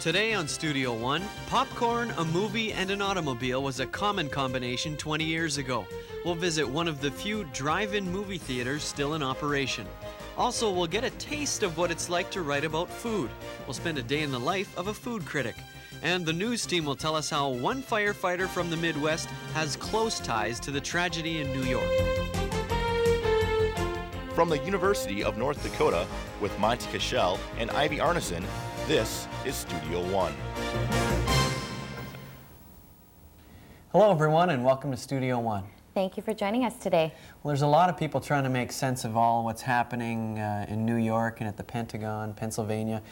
Today on Studio One, popcorn, a movie, and an automobile was a common combination 20 years ago. We'll visit one of the few drive-in movie theaters still in operation. Also, we'll get a taste of what it's like to write about food. We'll spend a day in the life of a food critic. And the news team will tell us how one firefighter from the Midwest has close ties to the tragedy in New York. From the University of North Dakota, with Monty Cashel and Ivy Arneson, this is Studio One. Hello everyone and welcome to Studio One. Thank you for joining us today. Well, there's a lot of people trying to make sense of all what's happening in New York and at the Pentagon, Pennsylvania.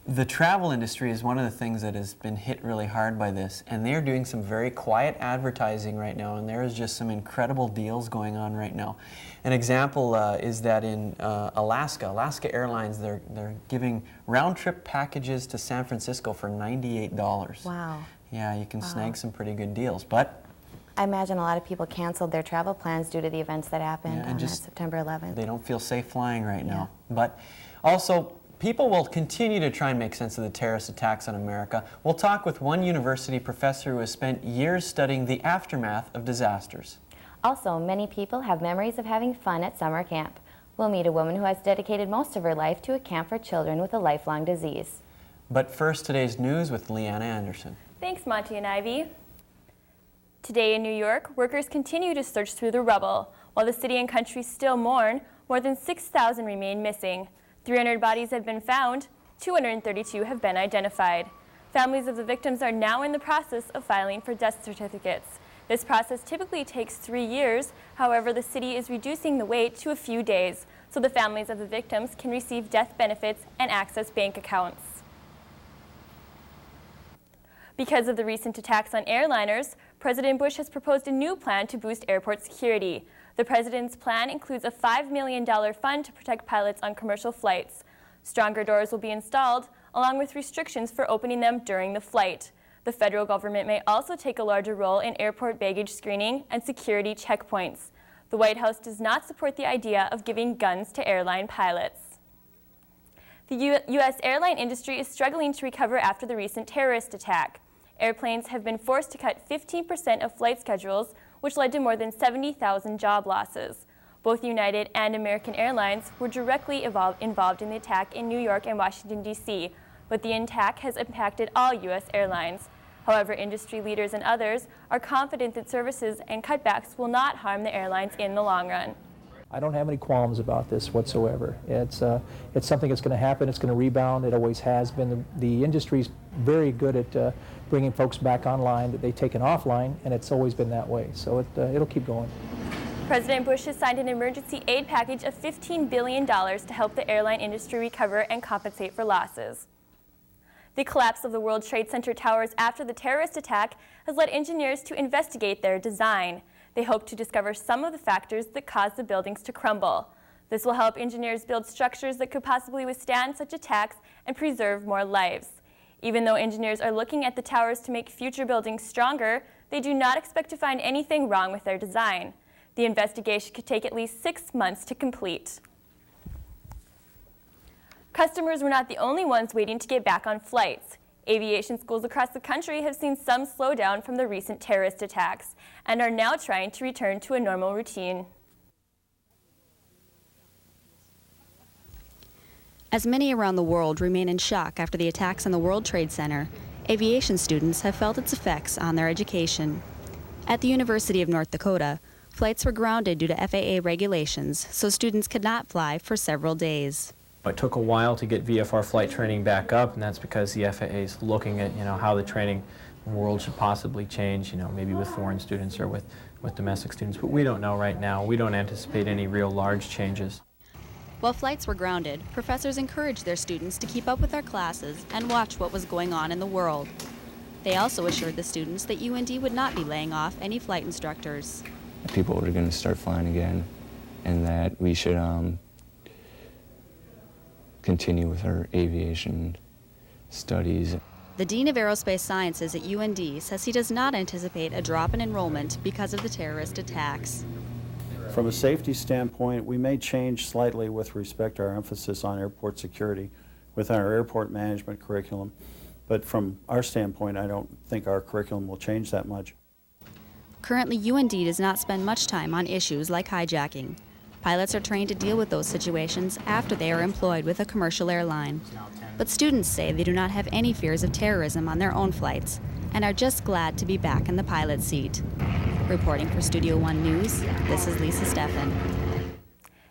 The travel industry is one of the things that has been hit really hard by this, and they're doing some very quiet advertising right now, and there is just some incredible deals going on right now. An example is that in Alaska Airlines, they're giving round-trip packages to San Francisco for $98. Wow. Yeah, you can snag some pretty good deals, but I imagine a lot of people canceled their travel plans due to the events that happened on September 11th. They don't feel safe flying right now. But also, people will continue to try and make sense of the terrorist attacks on America. We'll talk with one university professor who has spent years studying the aftermath of disasters. Also, many people have memories of having fun at summer camp. We'll meet a woman who has dedicated most of her life to a camp for children with a lifelong disease. But first, today's news with Leanna Anderson. Thanks, Monty and Ivy. Today in New York, workers continue to search through the rubble. While the city and country still mourn, more than 6,000 remain missing. 300 bodies have been found, 232 have been identified. Families of the victims are now in the process of filing for death certificates. This process typically takes 3 years. However, the city is reducing the wait to a few days so the families of the victims can receive death benefits and access bank accounts. Because of the recent attacks on airliners, President Bush has proposed a new plan to boost airport security. The president's plan includes a $5 million fund to protect pilots on commercial flights. Stronger doors will be installed, along with restrictions for opening them during the flight. The federal government may also take a larger role in airport baggage screening and security checkpoints. The White House does not support the idea of giving guns to airline pilots. The U.S. airline industry is struggling to recover after the recent terrorist attack. Airplanes have been forced to cut 15% of flight schedules, which led to more than 70,000 job losses. Both United and American Airlines were directly involved in the attack in New York and Washington, D.C., but the attack has impacted all U.S. airlines. However, industry leaders and others are confident that services and cutbacks will not harm the airlines in the long run. I don't have any qualms about this whatsoever. It's something that's going to happen. It's going to rebound. It always has been. The industry's very good at bringing folks back online that they've taken offline, and it's always been that way. So it'll keep going. President Bush has signed an emergency aid package of $15 billion to help the airline industry recover and compensate for losses. The collapse of the World Trade Center towers after the terrorist attack has led engineers to investigate their design. They hope to discover some of the factors that caused the buildings to crumble. This will help engineers build structures that could possibly withstand such attacks and preserve more lives. Even though engineers are looking at the towers to make future buildings stronger, they do not expect to find anything wrong with their design. The investigation could take at least 6 months to complete. Customers were not the only ones waiting to get back on flights. Aviation schools across the country have seen some slowdown from the recent terrorist attacks and are now trying to return to a normal routine. As many around the world remain in shock after the attacks on the World Trade Center, aviation students have felt its effects on their education. At the University of North Dakota, flights were grounded due to FAA regulations, so students could not fly for several days. It took a while to get VFR flight training back up, and that's because the FAA is looking at how the training world should possibly change, maybe with foreign students or with domestic students. But we don't know right now. We don't anticipate any real large changes. While flights were grounded, professors encouraged their students to keep up with their classes and watch what was going on in the world. They also assured the students that UND would not be laying off any flight instructors. People were going to start flying again, and that we should continue with our aviation studies. The Dean of Aerospace Sciences at UND says he does not anticipate a drop in enrollment because of the terrorist attacks. From a safety standpoint, we may change slightly with respect to our emphasis on airport security within our airport management curriculum. But from our standpoint, I don't think our curriculum will change that much. Currently, UND does not spend much time on issues like hijacking. Pilots are trained to deal with those situations after they are employed with a commercial airline. But students say they do not have any fears of terrorism on their own flights and are just glad to be back in the pilot seat. Reporting for Studio One News, this is Lisa Steffen.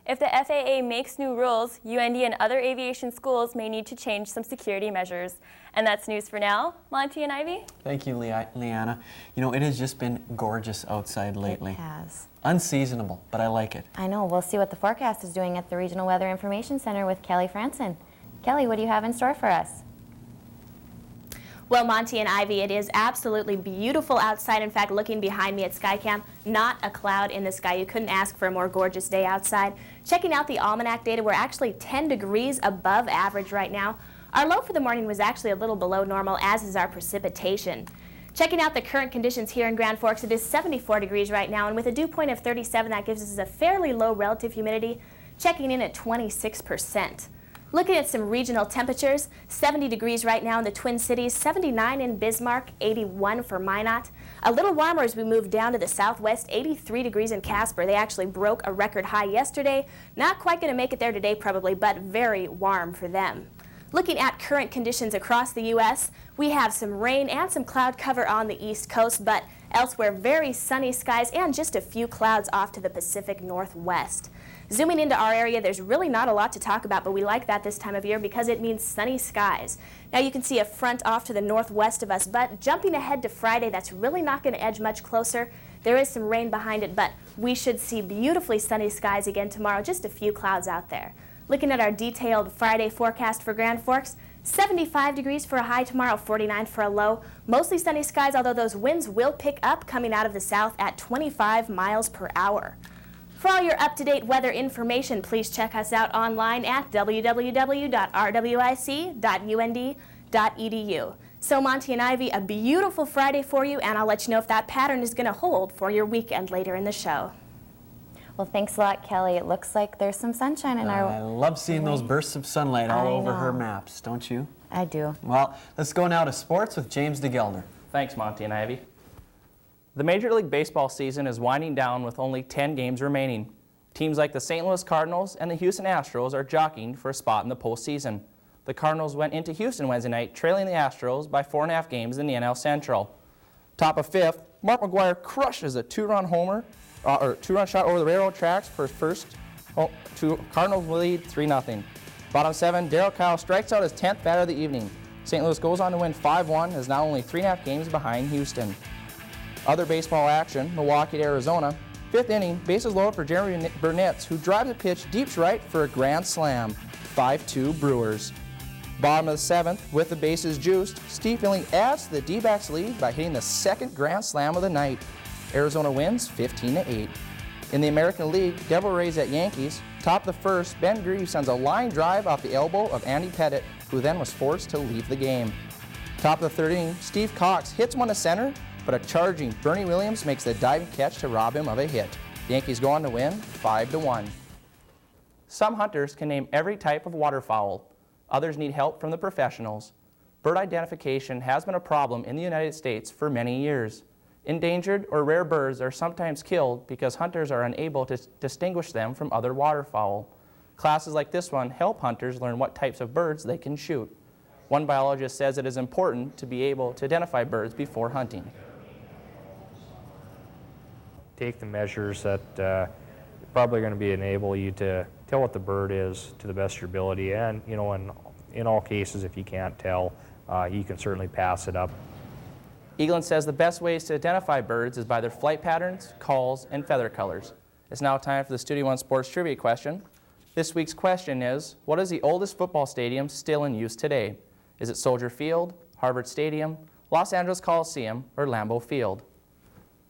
If the FAA makes new rules, UND and other aviation schools may need to change some security measures. And that's news for now. Monty and Ivy? Thank you, Leanna. You know, it has just been gorgeous outside lately. It has. Unseasonable, but I like it. I know. We'll see what the forecast is doing at the Regional Weather Information Center with Kelly Franson. Kelly, what do you have in store for us? Well, Monty and Ivy, it is absolutely beautiful outside. In fact, looking behind me at Skycam, not a cloud in the sky. You couldn't ask for a more gorgeous day outside. Checking out the almanac data, we're actually 10 degrees above average right now. Our low for the morning was actually a little below normal, as is our precipitation. Checking out the current conditions here in Grand Forks, it is 74 degrees right now, and with a dew point of 37, that gives us a fairly low relative humidity, checking in at 26%. Looking at some regional temperatures, 70 degrees right now in the Twin Cities, 79 in Bismarck, 81 for Minot. A little warmer as we move down to the southwest, 83 degrees in Casper. They actually broke a record high yesterday. Not quite going to make it there today probably, but very warm for them. Looking at current conditions across the U.S., we have some rain and some cloud cover on the east coast, but elsewhere very sunny skies and just a few clouds off to the Pacific Northwest. Zooming into our area, there's really not a lot to talk about, but we like that this time of year because it means sunny skies. Now you can see a front off to the northwest of us, but jumping ahead to Friday, that's really not going to edge much closer. There is some rain behind it, but we should see beautifully sunny skies again tomorrow, just a few clouds out there. Looking at our detailed Friday forecast for Grand Forks, 75 degrees for a high tomorrow, 49 for a low. Mostly sunny skies, although those winds will pick up coming out of the south at 25 miles per hour. For all your up-to-date weather information, please check us out online at www.rwic.und.edu. So Monty and Ivy, a beautiful Friday for you, and I'll let you know if that pattern is going to hold for your weekend later in the show. Well, thanks a lot, Kelly. It looks like there's some sunshine in our... I love seeing those bursts of sunlight all over her know. maps, don't you? I do. Well, let's go now to sports with James DeGelder. Thanks, Monty and Ivy. The Major League Baseball season is winding down with only 10 games remaining. Teams like the St. Louis Cardinals and the Houston Astros are jockeying for a spot in the postseason. The Cardinals went into Houston Wednesday night, trailing the Astros by 4.5 games in the NL Central. Top of fifth, Mark McGwire crushes a two-run shot over the railroad tracks for his first. Cardinals lead 3-0. Bottom seven, Darryl Kyle strikes out his 10th batter of the evening. St. Louis goes on to win 5-1, is now only 3.5 games behind Houston. Other baseball action, Milwaukee to Arizona. Fifth inning, bases loaded for Jeremy Burnett, who drives a pitch deep right for a grand slam. 5-2 Brewers. Bottom of the seventh, with the bases juiced, Steve Filling adds to the D-backs lead by hitting the second grand slam of the night. Arizona wins 15-8. In the American League, Devil Rays at Yankees. Top of the first, Ben Greaves sends a line drive off the elbow of Andy Pettitte, who then was forced to leave the game. Top of the third inning, Steve Cox hits one to center, but a charging Bernie Williams makes the diving catch to rob him of a hit. The Yankees go on to win 5-1. Some hunters can name every type of waterfowl. Others need help from the professionals. Bird identification has been a problem in the United States for many years. Endangered or rare birds are sometimes killed because hunters are unable to distinguish them from other waterfowl. Classes like this one help hunters learn what types of birds they can shoot. One biologist says it is important to be able to identify birds before hunting. Take the measures that are probably going to enable you to tell what the bird is to the best of your ability, and in all cases, if you can't tell, you can certainly pass it up. Eaglin says the best ways to identify birds is by their flight patterns, calls, and feather colors. It's now time for the Studio One Sports Trivia question. This week's question is, what is the oldest football stadium still in use today? Is it Soldier Field, Harvard Stadium, Los Angeles Coliseum, or Lambeau Field?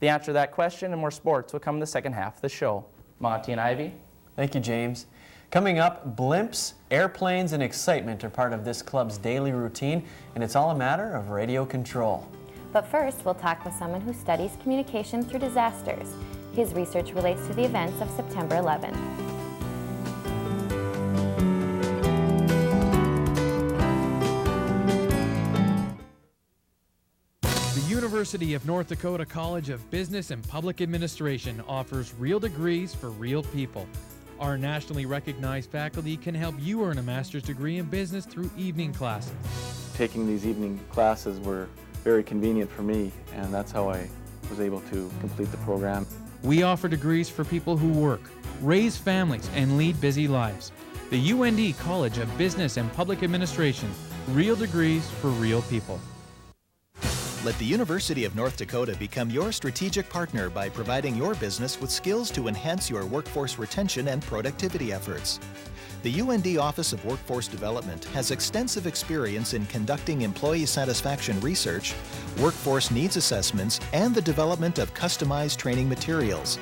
The answer to that question and more sports will come in the second half of the show. Monty and Ivy. Thank you, James. Coming up, blimps, airplanes, and excitement are part of this club's daily routine, and it's all a matter of radio control. But first, we'll talk with someone who studies communication through disasters. His research relates to the events of September 11. The University of North Dakota College of Business and Public Administration offers real degrees for real people. Our nationally recognized faculty can help you earn a master's degree in business through evening classes. Taking these evening classes were very convenient for me, and that's how I was able to complete the program. We offer degrees for people who work, raise families, and lead busy lives. The UND College of Business and Public Administration, real degrees for real people. Let the University of North Dakota become your strategic partner by providing your business with skills to enhance your workforce retention and productivity efforts. The UND Office of Workforce Development has extensive experience in conducting employee satisfaction research, workforce needs assessments, and the development of customized training materials.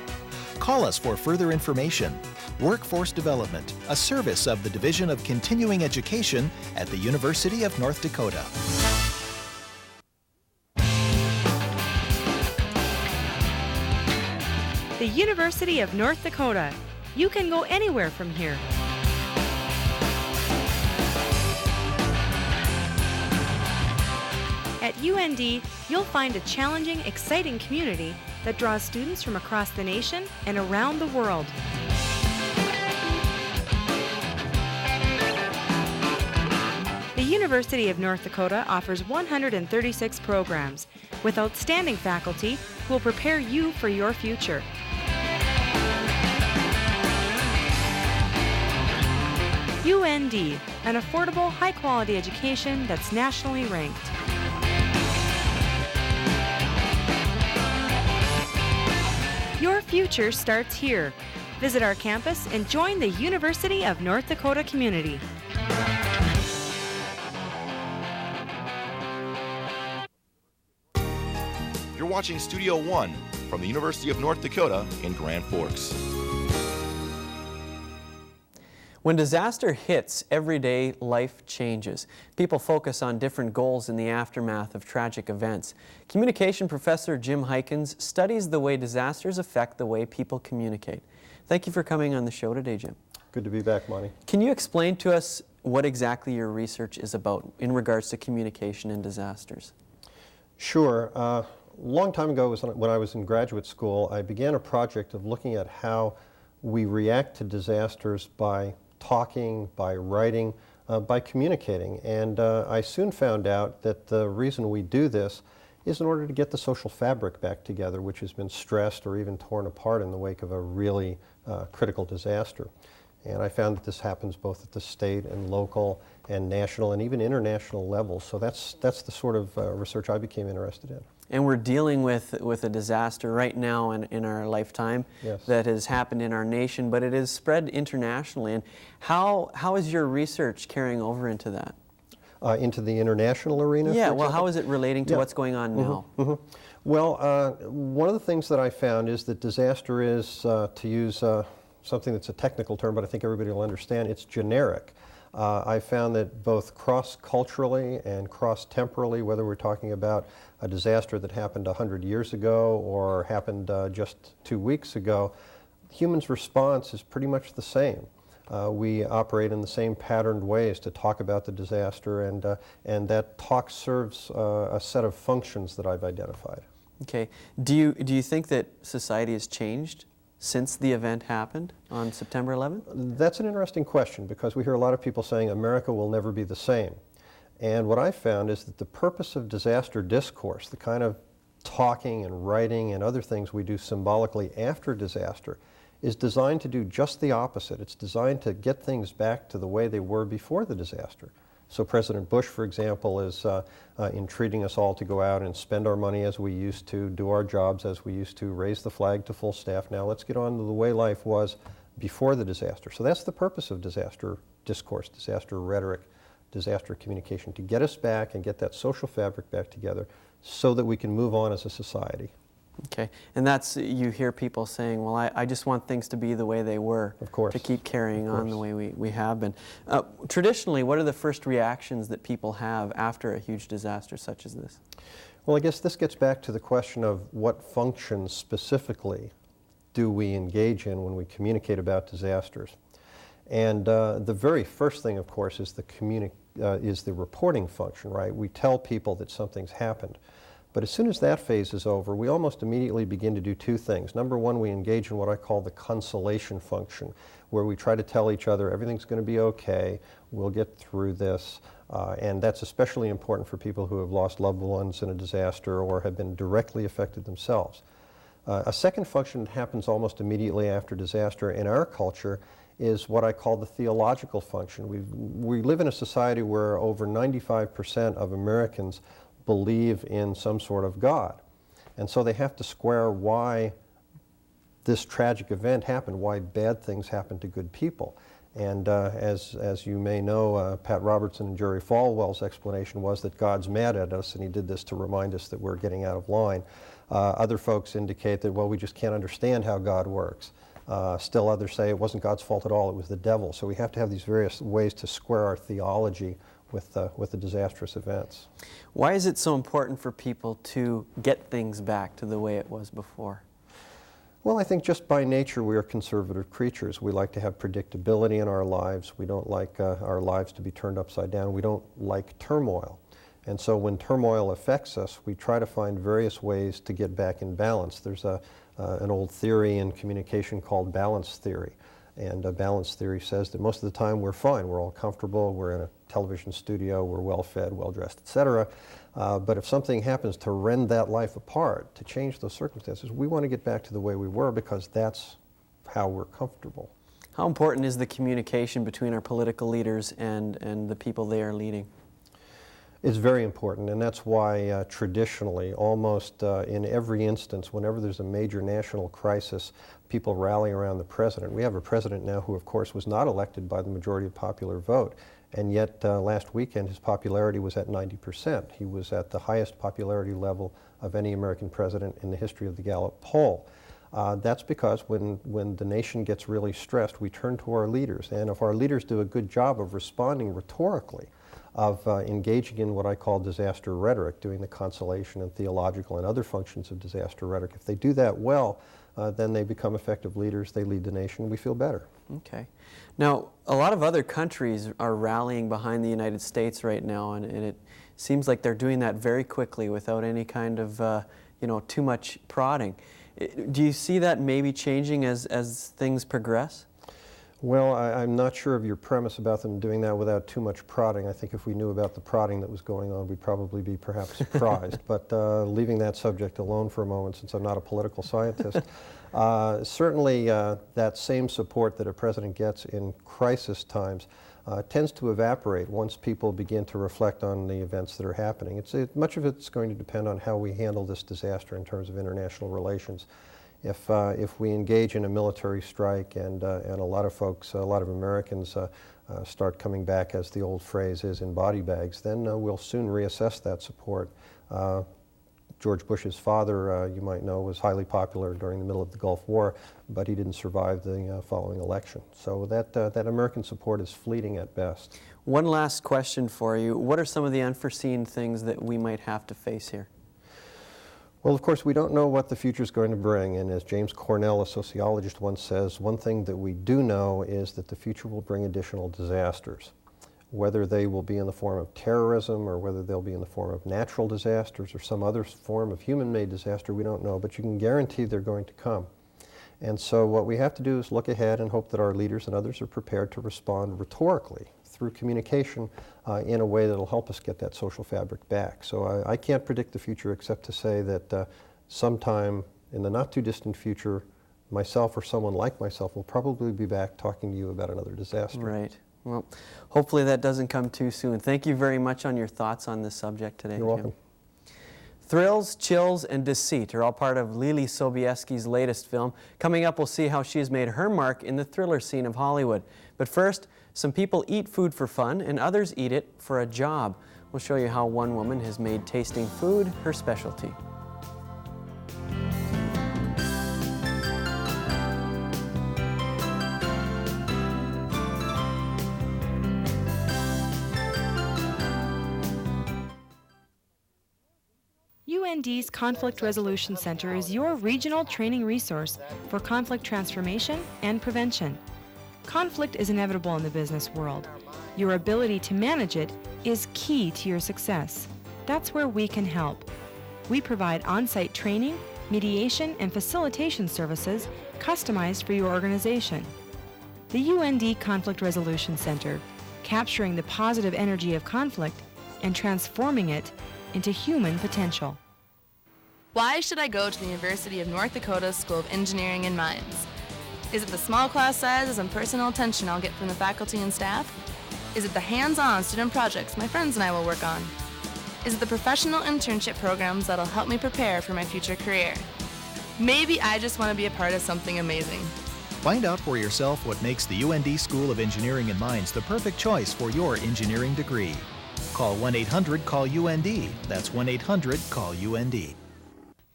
Call us for further information. Workforce Development, a service of the Division of Continuing Education at the University of North Dakota. The University of North Dakota. You can go anywhere from here. At UND, you'll find a challenging, exciting community that draws students from across the nation and around the world. The University of North Dakota offers 136 programs with outstanding faculty who will prepare you for your future. UND, an affordable, high-quality education that's nationally ranked. Your future starts here. Visit our campus and join the University of North Dakota community. You're watching Studio One from the University of North Dakota in Grand Forks. When disaster hits, everyday life changes. People focus on different goals in the aftermath of tragic events. Communication professor Jim Himkins studies the way disasters affect the way people communicate. Thank you for coming on the show today, Jim. Good to be back, Monty. Can you explain to us what exactly your research is about in regards to communication and disasters? Sure. A long time ago, when I was in graduate school, I began a project of looking at how we react to disasters by talking, by writing, by communicating. And I soon found out that the reason we do this is in order to get the social fabric back together, which has been stressed or even torn apart in the wake of a really critical disaster. And I found that this happens both at the state and local and national and even international levels. So that's the sort of research I became interested in. And we're dealing with a disaster right now in our lifetime. Yes. That has happened in our nation, but it has spread internationally. And how is your research carrying over into that? Into the international arena? Yeah, well, how is it relating to what's going on now? Well, one of the things that I found is that disaster is, to use something that's a technical term, but I think everybody will understand, it's generic. I found that both cross-culturally and cross-temporally, whether we're talking about a disaster that happened 100 years ago or happened just 2 weeks ago, humans' response is pretty much the same. We operate in the same patterned ways to talk about the disaster, and that talk serves a set of functions that I've identified. Okay. Do you think that society has changed since the event happened on September 11th? That's an interesting question, because we hear a lot of people saying America will never be the same. And what I found is that the purpose of disaster discourse, the kind of talking and writing and other things we do symbolically after disaster, is designed to do just the opposite. It's designed to get things back to the way they were before the disaster. So President Bush, for example, is entreating us all to go out and spend our money as we used to, do our jobs as we used to, raise the flag to full staff. Now let's get on to the way life was before the disaster. So that's the purpose of disaster discourse, disaster rhetoric, disaster communication, to get us back and get that social fabric back together so that we can move on as a society. Okay, and that's, you hear people saying, well, I just want things to be the way they were. Of course. To keep carrying on the way we have been. Traditionally, what are the first reactions that people have after a huge disaster such as this? Well, I guess this gets back to the question of what functions specifically do we engage in when we communicate about disasters. And the very first thing, of course, is the reporting function, right? We tell people that something's happened. But as soon as that phase is over, we almost immediately begin to do two things. Number one, we engage in what I call the consolation function, where we try to tell each other everything's going to be okay, we'll get through this. And that's especially important for people who have lost loved ones in a disaster or have been directly affected themselves. A second function that happens almost immediately after disaster in our culture is what I call the theological function. We live in a society where over 95% of Americans believe in some sort of God. And so they have to square why this tragic event happened, why bad things happen to good people. And as you may know, Pat Robertson and Jerry Falwell's explanation was that God's mad at us, and he did this to remind us that we're getting out of line. Other folks indicate that, well, we just can't understand how God works. Still others say it wasn't God's fault at all, it was the devil. So we have to have these various ways to square our theology with the disastrous events. Why is it so important for people to get things back to the way it was before? Well, I think just by nature we are conservative creatures. We like to have predictability in our lives. We don't like our lives to be turned upside down. We don't like turmoil. And so when turmoil affects us, we try to find various ways to get back in balance. There's an old theory in communication called balance theory. And balance theory says that most of the time we're fine. We're all comfortable. We're in a television studio. We're well fed, well dressed, etc. But if something happens to rend that life apart, to change those circumstances, we want to get back to the way we were because that's how we're comfortable. How important is the communication between our political leaders and the people they are leading? It's very important, and that's why traditionally, almost in every instance, whenever there's a major national crisis, people rally around the president. We have a president now who, of course, was not elected by the majority of popular vote, and yet last weekend his popularity was at 90%. He was at the highest popularity level of any American president in the history of the Gallup poll. That's because when the nation gets really stressed, we turn to our leaders, and if our leaders do a good job of responding rhetorically, of engaging in what I call disaster rhetoric, doing the consolation and theological and other functions of disaster rhetoric. If they do that well, then they become effective leaders, they lead the nation, we feel better. Okay. Now, a lot of other countries are rallying behind the United States right now, and it seems like they're doing that very quickly without any kind of, too much prodding. Do you see that maybe changing as things progress? Well, I'm not sure of your premise about them doing that without too much prodding. I think if we knew about the prodding that was going on, we'd probably be perhaps surprised. But leaving that subject alone for a moment, since I'm not a political scientist, certainly that same support that a president gets in crisis times tends to evaporate once people begin to reflect on the events that are happening. Much of it's going to depend on how we handle this disaster in terms of international relations. If we engage in a military strike and a lot of folks, a lot of Americans start coming back, as the old phrase is, in body bags, then we'll soon reassess that support. George Bush's father, you might know, was highly popular during the middle of the Gulf War, but he didn't survive the following election. So that American support is fleeting at best. One last question for you. What are some of the unforeseen things that we might have to face here? Well, of course, we don't know what the future is going to bring, and as James Cornell, a sociologist, once says, one thing that we do know is that the future will bring additional disasters. Whether they will be in the form of terrorism or whether they'll be in the form of natural disasters or some other form of human-made disaster, we don't know, but you can guarantee they're going to come. And so what we have to do is look ahead and hope that our leaders and others are prepared to respond rhetorically through communication in a way that will help us get that social fabric back. So I can't predict the future except to say that sometime in the not too distant future, myself or someone like myself will probably be back talking to you about another disaster. Right. Well, hopefully that doesn't come too soon. Thank you very much on your thoughts on this subject today, You're welcome. Thrills, chills, and deceit are all part of Lili Sobieski's latest film. Coming up, we'll see how she has made her mark in the thriller scene of Hollywood. But first, some people eat food for fun and others eat it for a job. We'll show you how one woman has made tasting food her specialty. UND's Conflict Resolution Center is your regional training resource for conflict transformation and prevention. Conflict is inevitable in the business world. Your ability to manage it is key to your success. That's where we can help. We provide on-site training, mediation, and facilitation services customized for your organization. The UND Conflict Resolution Center, capturing the positive energy of conflict and transforming it into human potential. Why should I go to the University of North Dakota School of Engineering and Mines? Is it the small class sizes and personal attention I'll get from the faculty and staff? Is it the hands-on student projects my friends and I will work on? Is it the professional internship programs that'll help me prepare for my future career? Maybe I just want to be a part of something amazing. Find out for yourself what makes the UND School of Engineering and Mines the perfect choice for your engineering degree. Call 1-800-CALL-UND. That's 1-800-CALL-UND.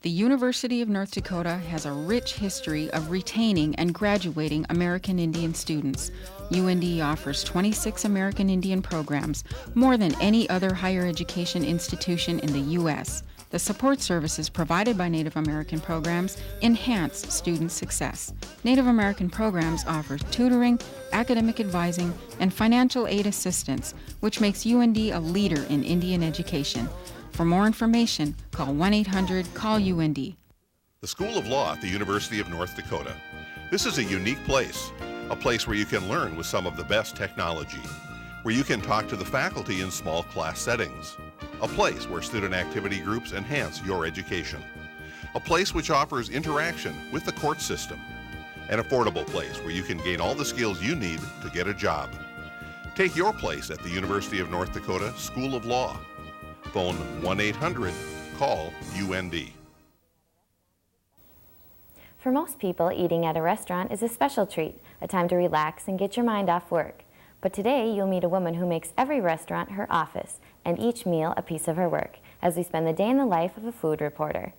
The University of North Dakota has a rich history of retaining and graduating American Indian students. UND offers 26 American Indian programs, more than any other higher education institution in the U.S. The support services provided by Native American programs enhance student success. Native American programs offer tutoring, academic advising, and financial aid assistance, which makes UND a leader in Indian education. For more information, call 1-800-CALL-UND. The School of Law at the University of North Dakota. This is a unique place, a place where you can learn with some of the best technology, where you can talk to the faculty in small class settings, a place where student activity groups enhance your education, a place which offers interaction with the court system, an affordable place where you can gain all the skills you need to get a job. Take your place at the University of North Dakota School of Law. Phone 1-800-CALL-UND. For most people, eating at a restaurant is a special treat, a time to relax and get your mind off work. But today, you'll meet a woman who makes every restaurant her office, and each meal a piece of her work, as we spend the day in the life of a food reporter.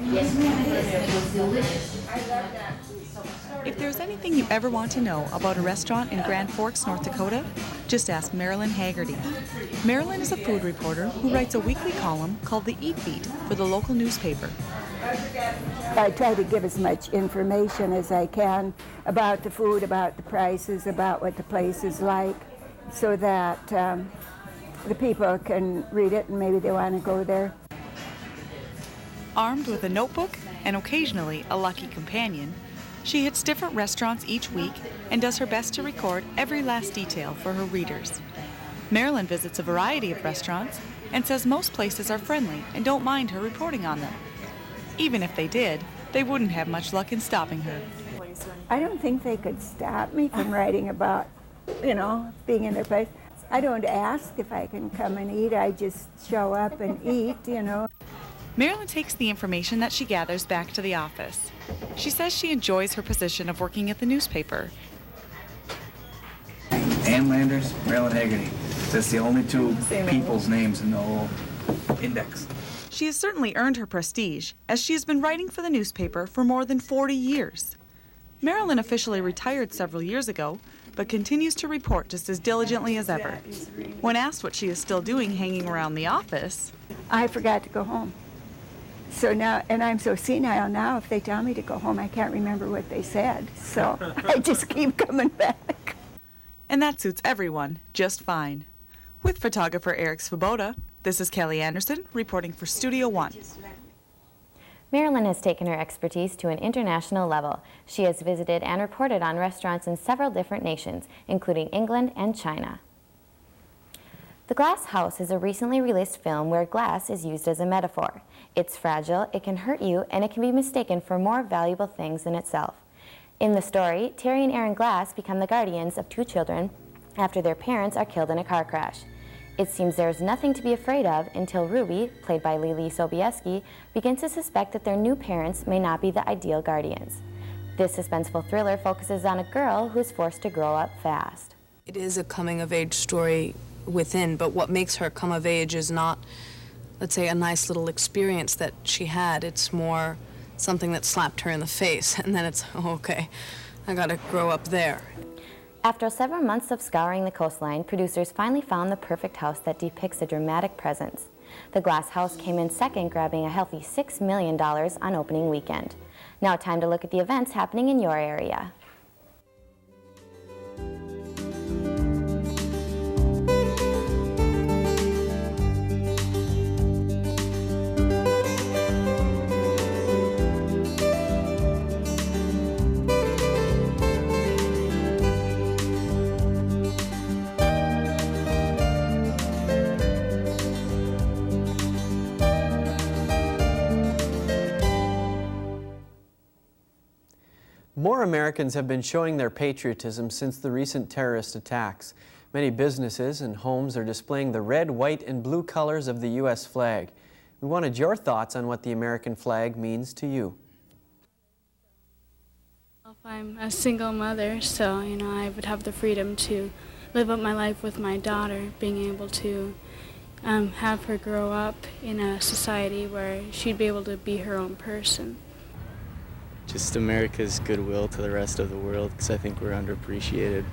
Yes, ma'am, it was delicious. If there's anything you ever want to know about a restaurant in Grand Forks, North Dakota, just ask Marilyn Haggerty. Marilyn is a food reporter who writes a weekly column called the Eat Beat for the local newspaper. I try to give as much information as I can about the food, about the prices, about what the place is like, so that the people can read it and maybe they want to go there. Armed with a notebook and occasionally a lucky companion, she hits different restaurants each week and does her best to record every last detail for her readers. Marilyn visits a variety of restaurants and says most places are friendly and don't mind her reporting on them. Even if they did, they wouldn't have much luck in stopping her. I don't think they could stop me from writing about, being in their place. I don't ask if I can come and eat. I just show up and eat, Marilyn takes the information that she gathers back to the office. She says she enjoys her position of working at the newspaper. Ann Landers, Marilyn Haggerty. That's the only two people's names in the whole index. She has certainly earned her prestige, as she has been writing for the newspaper for more than 40 years. Marilyn officially retired several years ago, but continues to report just as diligently as ever. When asked what she is still doing hanging around the office, I forgot to go home. So now, and I'm so senile now, if they tell me to go home, I can't remember what they said. So I just keep coming back. And that suits everyone just fine. With photographer Eric Svoboda, this is Kelly Anderson reporting for Studio One. Marilyn has taken her expertise to an international level. She has visited and reported on restaurants in several different nations, including England and China. The Glass House is a recently released film where glass is used as a metaphor. It's fragile, it can hurt you, and it can be mistaken for more valuable things than itself. In the story, Terry and Aaron Glass become the guardians of two children after their parents are killed in a car crash. It seems there is nothing to be afraid of until Ruby, played by Lily Sobieski, begins to suspect that their new parents may not be the ideal guardians. This suspenseful thriller focuses on a girl who is forced to grow up fast. It is a coming-of-age story within, but what makes her come of age is not, let's say, a nice little experience that she had. It's more something that slapped her in the face, and then it's, oh, okay, I gotta grow up there. After several months of scouring the coastline, producers finally found the perfect house that depicts a dramatic presence. The Glass House came in second, grabbing a healthy $6 million on opening weekend. Now time to look at the events happening in your area. More Americans have been showing their patriotism since the recent terrorist attacks. Many businesses and homes are displaying the red, white, and blue colors of the U.S. flag. We wanted your thoughts on what the American flag means to you. I'm a single mother, so I would have the freedom to live up my life with my daughter, being able to have her grow up in a society where she'd be able to be her own person. Just America's goodwill to the rest of the world, because I think we're underappreciated.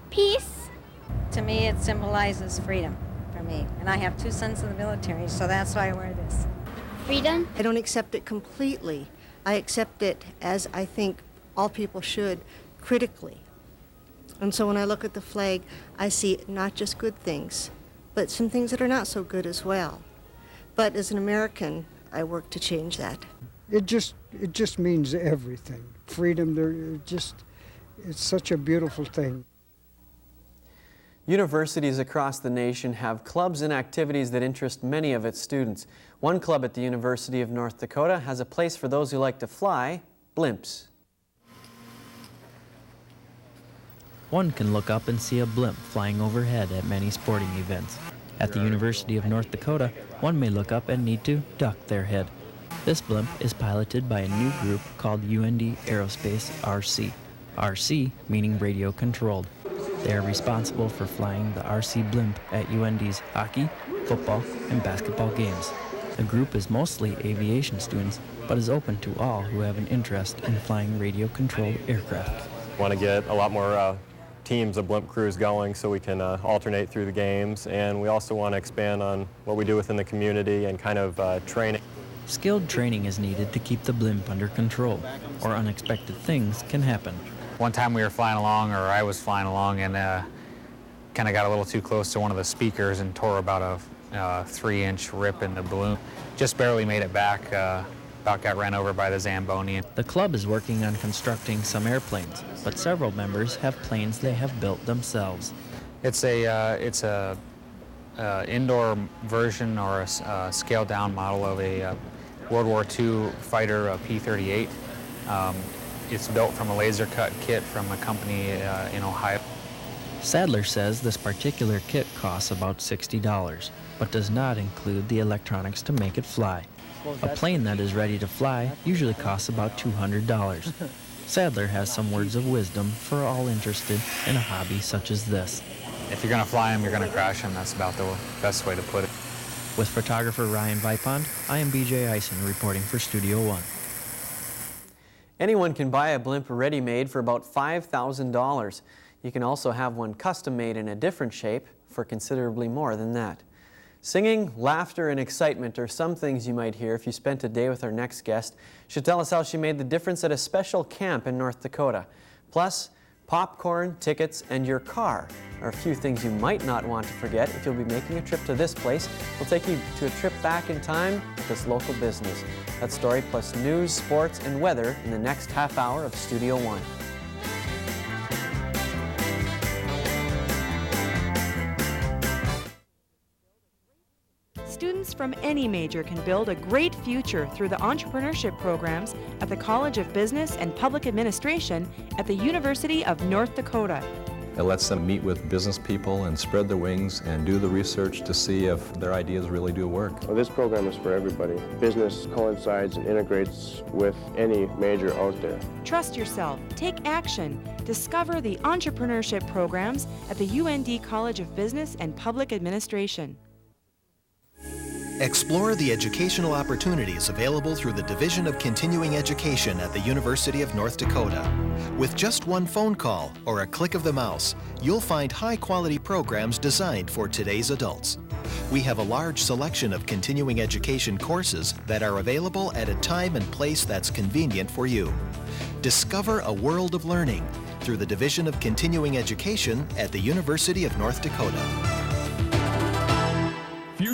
Peace. To me, it symbolizes freedom for me, and I have 2 sons in the military, so that's why I wear this. Freedom? I don't accept it completely. I accept it as I think all people should, critically. And so when I look at the flag, I see not just good things, but some things that are not so good as well. But as an American, I work to change that. It just means everything. Freedom, it's such a beautiful thing. Universities across the nation have clubs and activities that interest many of its students. One club at the University of North Dakota has a place for those who like to fly, blimps. One can look up and see a blimp flying overhead at many sporting events. At the University of North Dakota, one may look up and need to duck their head. This blimp is piloted by a new group called UND Aerospace RC. RC meaning radio controlled. They are responsible for flying the RC blimp at UND's hockey, football, and basketball games. The group is mostly aviation students, but is open to all who have an interest in flying radio-controlled aircraft. Want to get a lot more teams of blimp crews going so we can alternate through the games, and we also want to expand on what we do within the community and kind of training. Skilled training is needed to keep the blimp under control, or unexpected things can happen. One time we were flying along, or I was flying along, and kind of got a little too close to one of the speakers and tore about a 3-inch rip in the balloon. Just barely made it back, about got ran over by the Zamboni. The club is working on constructing some airplanes, but several members have planes they have built themselves. It's a indoor version or a scaled down model of a World War II fighter, a P-38. It's built from a laser cut kit from a company in Ohio. Sadler says this particular kit costs about $60, but does not include the electronics to make it fly. A plane that is ready to fly usually costs about $200. Sadler has some words of wisdom for all interested in a hobby such as this. If you're going to fly them, you're going to crash them. That's about the best way to put it. With photographer Ryan Vipond, I am BJ Eisen reporting for Studio One. Anyone can buy a blimp ready-made for about $5,000. You can also have one custom-made in a different shape for considerably more than that. Singing, laughter, and excitement are some things you might hear if you spent a day with our next guest. She'll tell us how she made the difference at a special camp in North Dakota. Plus, popcorn, tickets, and your car are a few things you might not want to forget if you'll be making a trip to this place. We'll take you to a trip back in time with this local business. That story plus news, sports, and weather in the next half hour of Studio One. Students from any major can build a great future through the entrepreneurship programs at the College of Business and Public Administration at the University of North Dakota. It lets them meet with business people and spread their wings and do the research to see if their ideas really do work. Well, this program is for everybody. Business coincides and integrates with any major out there. Trust yourself, take action, discover the entrepreneurship programs at the UND College of Business and Public Administration. Explore the educational opportunities available through the Division of Continuing Education at the University of North Dakota. With just one phone call or a click of the mouse, you'll find high-quality programs designed for today's adults. We have a large selection of continuing education courses that are available at a time and place that's convenient for you. Discover a world of learning through the Division of Continuing Education at the University of North Dakota.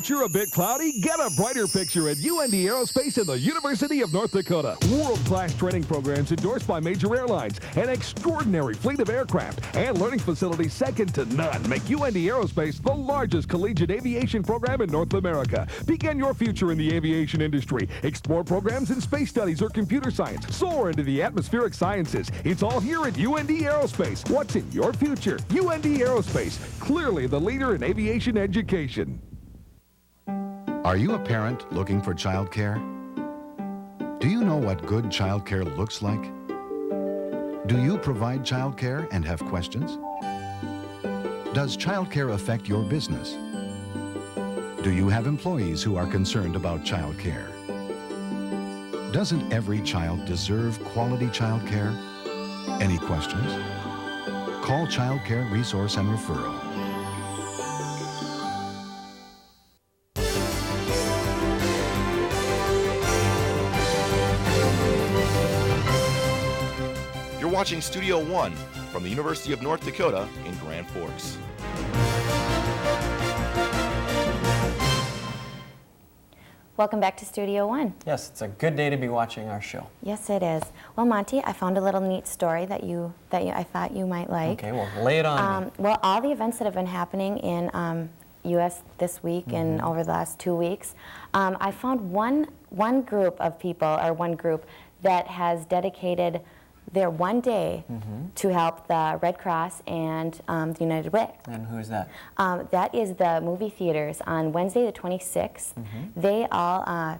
future a bit cloudy? Get a brighter picture at UND Aerospace and the University of North Dakota. World-class training programs endorsed by major airlines, an extraordinary fleet of aircraft, and learning facilities second to none make UND Aerospace the largest collegiate aviation program in North America. Begin your future in the aviation industry. Explore programs in space studies or computer science. Soar into the atmospheric sciences. It's all here at UND Aerospace. What's in your future? UND Aerospace, clearly the leader in aviation education. Are you a parent looking for childcare? Do you know what good childcare looks like? Do you provide childcare and have questions? Does childcare affect your business? Do you have employees who are concerned about childcare? Doesn't every child deserve quality childcare? Any questions? Call Child Care Resource and Referral. You're watching Studio One from the University of North Dakota in Grand Forks. Welcome back to Studio One. Yes, it's a good day to be watching our show. Yes, it is. Well, Monty, I found a little neat story that I thought you might like. Okay, well, lay it on me. Well, all the events that have been happening in U.S. this week and over the last 2 weeks, I found one group of people, or one group, that has dedicated their one day to help the Red Cross and the United Way. And who is that? That is the movie theaters. On Wednesday the 26th, they all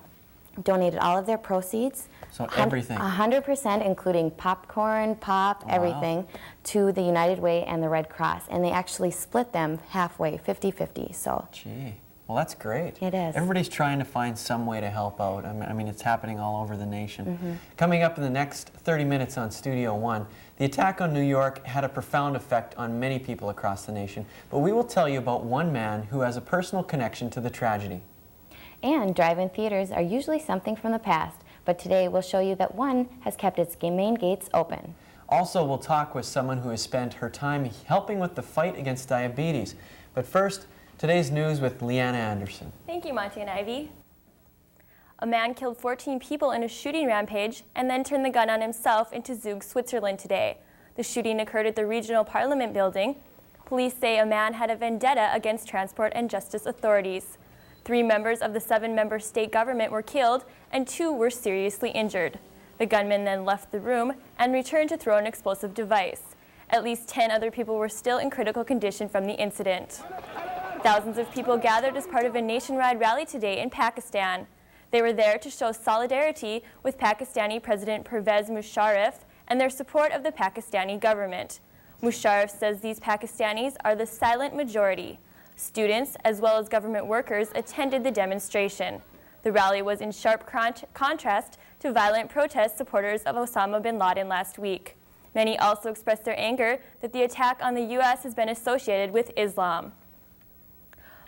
donated all of their proceeds. So everything. 100%, including popcorn, pop, everything, to the United Way and the Red Cross. And they actually split them halfway, 50-50. So. Gee. Well, that's great. It is. Everybody's trying to find some way to help out. I mean, it's happening all over the nation. Coming up in the next 30 minutes on Studio One, the attack on New York had a profound effect on many people across the nation, but we will tell you about one man who has a personal connection to the tragedy. And drive-in theaters are usually something from the past, but today we'll show you that one has kept its main gates open. Also, we'll talk with someone who has spent her time helping with the fight against diabetes. But first, today's news with Leanna Anderson. Thank you, Monty and Ivy. A man killed 14 people in a shooting rampage and then turned the gun on himself into Zug, Switzerland today. The shooting occurred at the regional parliament building. Police say a man had a vendetta against transport and justice authorities. 3 members of the 7-member state government were killed and 2 were seriously injured. The gunman then left the room and returned to throw an explosive device. At least 10 other people were still in critical condition from the incident. Thousands of people gathered as part of a nationwide rally today in Pakistan. They were there to show solidarity with Pakistani President Pervez Musharraf and their support of the Pakistani government. Musharraf says these Pakistanis are the silent majority. Students, as well as government workers, attended the demonstration. The rally was in sharp contrast to violent protest supporters of Osama bin Laden last week. Many also expressed their anger that the attack on the U.S. has been associated with Islam.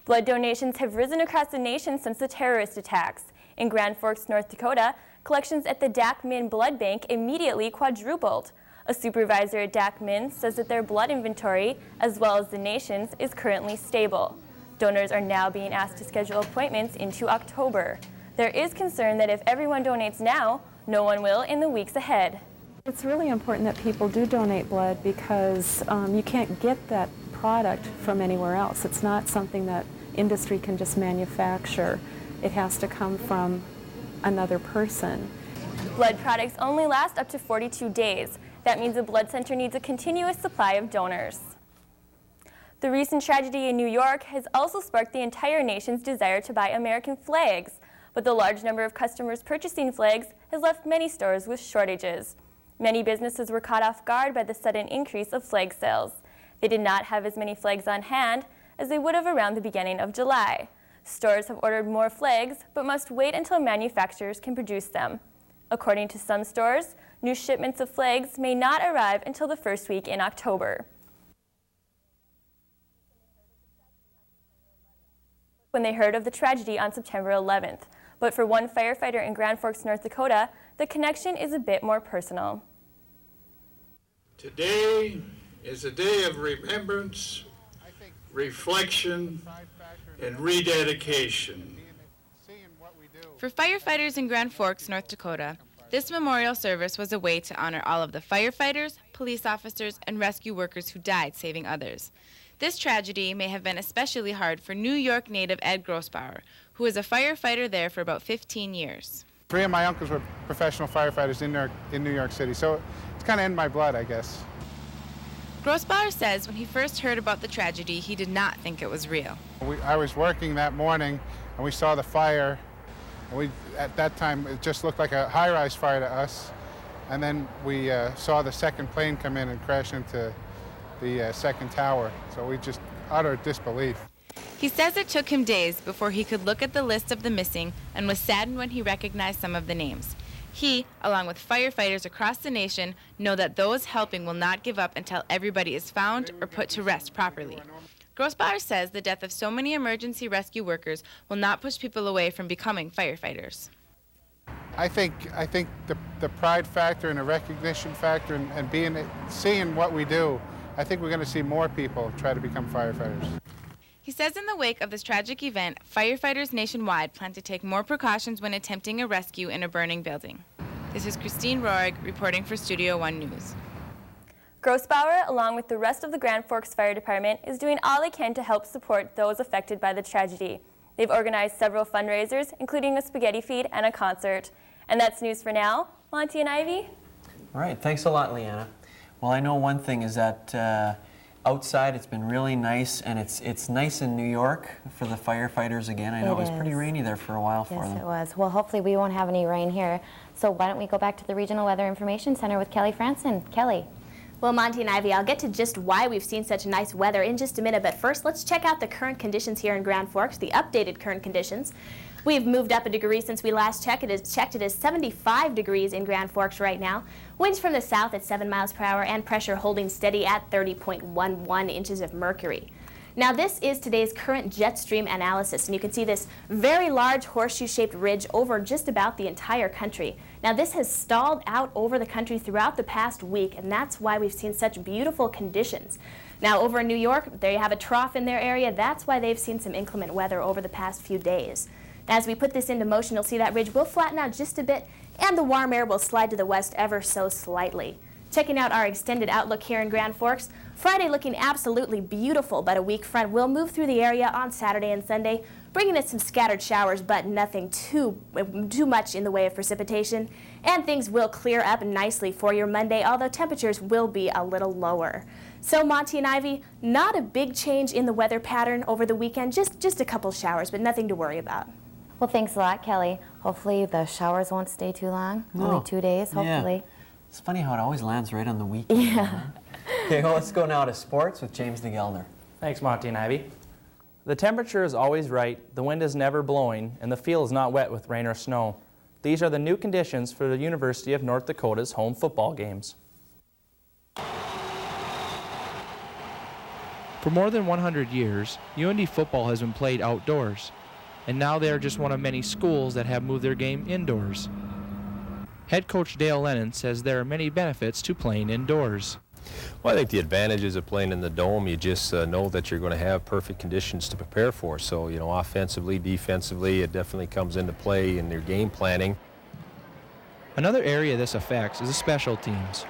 Blood donations have risen across the nation since the terrorist attacks. In Grand Forks, North Dakota, collections at the Dak Min Blood Bank immediately quadrupled. A supervisor at Dak Min says that their blood inventory, as well as the nation's, is currently stable. Donors are now being asked to schedule appointments into October. There is concern that if everyone donates now, no one will in the weeks ahead. It's really important that people do donate blood because you can't get that product from anywhere else. It's not something that industry can just manufacture. It has to come from another person. Blood products only last up to 42 days. That means a blood center needs a continuous supply of donors. The recent tragedy in New York has also sparked the entire nation's desire to buy American flags, but the large number of customers purchasing flags has left many stores with shortages. Many businesses were caught off guard by the sudden increase of flag sales. They did not have as many flags on hand as they would have around the beginning of July. Stores have ordered more flags, but must wait until manufacturers can produce them. According to some stores, new shipments of flags may not arrive until the first week in October. When they heard of the tragedy on September 11th. But for one firefighter in Grand Forks, North Dakota, the connection is a bit more personal. Today is a day of remembrance, reflection, and rededication. For firefighters in Grand Forks, North Dakota, this memorial service was a way to honor all of the firefighters, police officers, and rescue workers who died saving others. This tragedy may have been especially hard for New York native Ed Grossbauer, who was a firefighter there for about 15 years. 3 of my uncles were professional firefighters in New York City, so it's kind of in my blood, I guess. Grossbauer says when he first heard about the tragedy, he did not think it was real. I was working that morning, and we saw the fire. And at that time, it just looked like a high-rise fire to us. And then we saw the second plane come in and crash into the second tower. So we just utter disbelief. He says it took him days before he could look at the list of the missing and was saddened when he recognized some of the names. He, along with firefighters across the nation, know that those helping will not give up until everybody is found or put to rest properly. Grossbauer says the death of so many emergency rescue workers will not push people away from becoming firefighters. I think the pride factor and the recognition factor and seeing what we do, I think we're going to see more people try to become firefighters. He says in the wake of this tragic event, firefighters nationwide plan to take more precautions when attempting a rescue in a burning building. This is Christine Roig reporting for Studio One News. Grossbauer, along with the rest of the Grand Forks Fire Department, is doing all they can to help support those affected by the tragedy. They've organized several fundraisers, including a spaghetti feed and a concert. And that's news for now. Monty and Ivy? All right, thanks a lot, Leanna. Well, I know one thing is that outside it's been really nice, and it's nice in New York for the firefighters again. I know it was pretty rainy there for a while for them. Yes, it was. Well, hopefully we won't have any rain here. So why don't we go back to the Regional Weather Information Center with Kelly Franson. Kelly. Well, Monty and Ivy, I'll get to just why we've seen such nice weather in just a minute, but first let's check out the current conditions here in Grand Forks, the updated current conditions. We've moved up a degree since we last checked. It is 75 degrees in Grand Forks right now. Winds from the south at 7 miles per hour and pressure holding steady at 30.11 inches of mercury. Now this is today's current jet stream analysis, and you can see this very large horseshoe-shaped ridge over just about the entire country. Now this has stalled out over the country throughout the past week, and that's why we've seen such beautiful conditions. Now over in New York, there you have a trough in their area. That's why they've seen some inclement weather over the past few days. As we put this into motion, you'll see that ridge will flatten out just a bit, and the warm air will slide to the west ever so slightly. Checking out our extended outlook here in Grand Forks, Friday looking absolutely beautiful, but a weak front will move through the area on Saturday and Sunday, bringing us some scattered showers, but nothing too much in the way of precipitation. And things will clear up nicely for your Monday, although temperatures will be a little lower. So Monty and Ivy, not a big change in the weather pattern over the weekend, just a couple showers, but nothing to worry about. Well, thanks a lot, Kelly. Hopefully the showers won't stay too long. No. Only 2 days, hopefully. Yeah. It's funny how it always lands right on the weekend. Yeah. Okay, well, let's go now to sports with James DeGeldner. Thanks, Monty and Ivy. The temperature is always right, the wind is never blowing, and the field is not wet with rain or snow. These are the new conditions for the University of North Dakota's home football games. For more than 100 years, UND football has been played outdoors, and now they are just one of many schools that have moved their game indoors. Head coach Dale Lennon says there are many benefits to playing indoors. Well, I think the advantages of playing in the dome, you just know that you're going to have perfect conditions to prepare for. So, you know, offensively, defensively, it definitely comes into play in your game planning. Another area this affects is the special teams.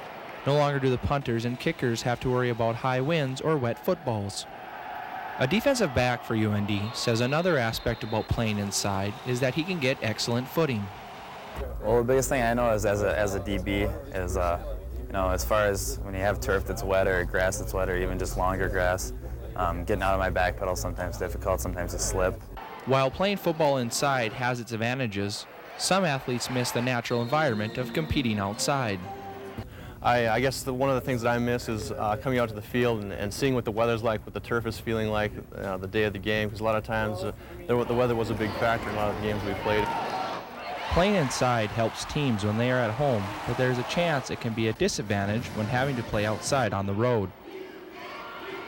No longer do the punters and kickers have to worry about high winds or wet footballs. A defensive back for UND says another aspect about playing inside is that he can get excellent footing. Well, the biggest thing I know is as a DB is, you know, as far as when you have turf that's wet or grass that's wet or even just longer grass, getting out of my back pedal sometimes difficult, sometimes a slip. While playing football inside has its advantages, some athletes miss the natural environment of competing outside. I guess one of the things that I miss is coming out to the field and seeing what the weather's like, what the turf is feeling like the day of the game, because a lot of times the weather was a big factor in a lot of the games we played. Playing inside helps teams when they are at home, but there's a chance it can be a disadvantage when having to play outside on the road.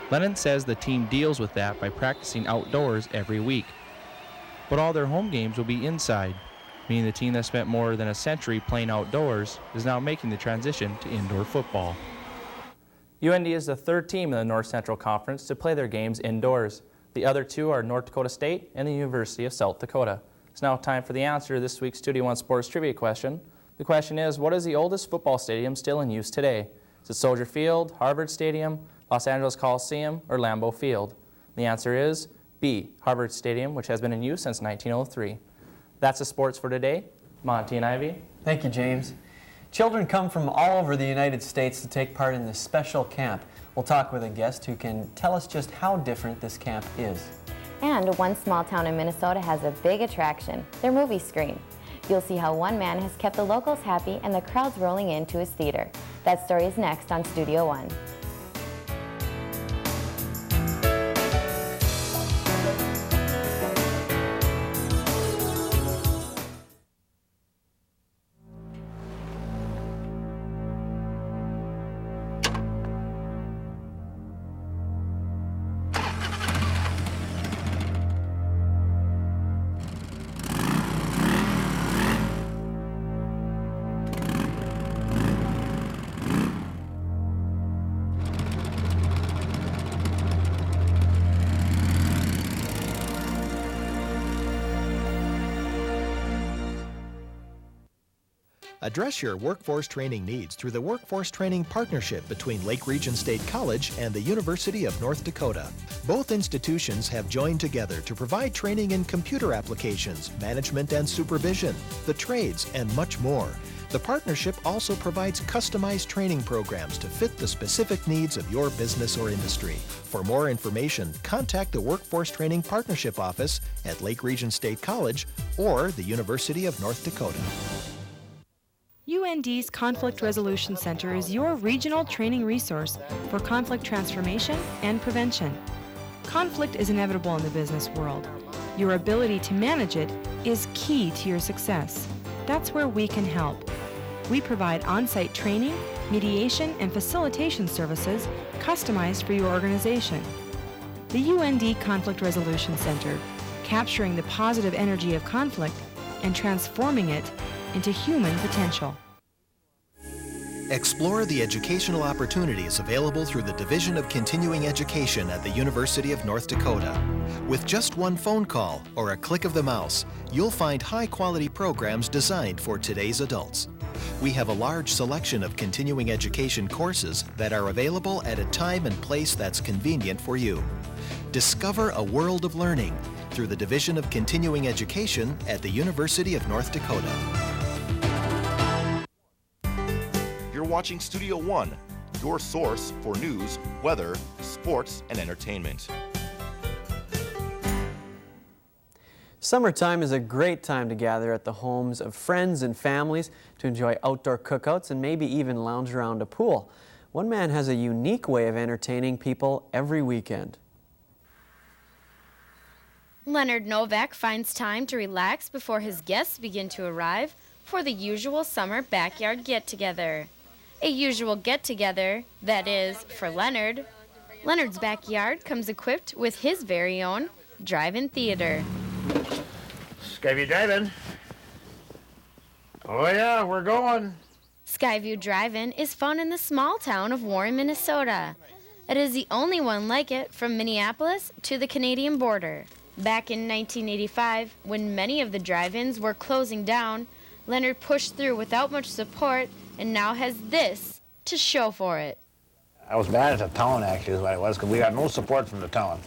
Lennon says the team deals with that by practicing outdoors every week. But all their home games will be inside, meaning the team that spent more than a century playing outdoors is now making the transition to indoor football. UND is the third team in the North Central Conference to play their games indoors. The other two are North Dakota State and the University of South Dakota. It's now time for the answer to this week's Studio One Sports Trivia question. The question is, what is the oldest football stadium still in use today? Is it Soldier Field, Harvard Stadium, Los Angeles Coliseum, or Lambeau Field? The answer is B, Harvard Stadium, which has been in use since 1903. That's the sports for today. Monty and Ivy. Thank you, James. Children come from all over the United States to take part in this special camp. We'll talk with a guest who can tell us just how different this camp is. And one small town in Minnesota has a big attraction, their movie screen. You'll see how one man has kept the locals happy and the crowds rolling into his theater. That story is next on Studio One. Address your workforce training needs through the Workforce Training Partnership between Lake Region State College and the University of North Dakota. Both institutions have joined together to provide training in computer applications, management and supervision, the trades, and much more. The partnership also provides customized training programs to fit the specific needs of your business or industry. For more information, contact the Workforce Training Partnership Office at Lake Region State College or the University of North Dakota. UND's Conflict Resolution Center is your regional training resource for conflict transformation and prevention. Conflict is inevitable in the business world. Your ability to manage it is key to your success. That's where we can help. We provide on-site training, mediation, and facilitation services customized for your organization. The UND Conflict Resolution Center, capturing the positive energy of conflict and transforming it into human potential. Explore the educational opportunities available through the Division of Continuing Education at the University of North Dakota. With just one phone call or a click of the mouse, you'll find high-quality programs designed for today's adults. We have a large selection of continuing education courses that are available at a time and place that's convenient for you. Discover a world of learning through the Division of Continuing Education at the University of North Dakota. You're watching Studio One, your source for news, weather, sports, and entertainment. Summertime is a great time to gather at the homes of friends and families to enjoy outdoor cookouts and maybe even lounge around a pool. One man has a unique way of entertaining people every weekend. Leonard Novak finds time to relax before his guests begin to arrive for the usual summer backyard get-together. A usual get-together, that is, for Leonard. Leonard's backyard comes equipped with his very own drive-in theater. Skyview Drive-In. Oh yeah, we're going. Skyview Drive-In is found in the small town of Warren, Minnesota. It is the only one like it from Minneapolis to the Canadian border. Back in 1985, when many of the drive-ins were closing down, Leonard pushed through without much support and now has this to show for it. I was mad at the town, actually, is what it was, because we got no support from the town.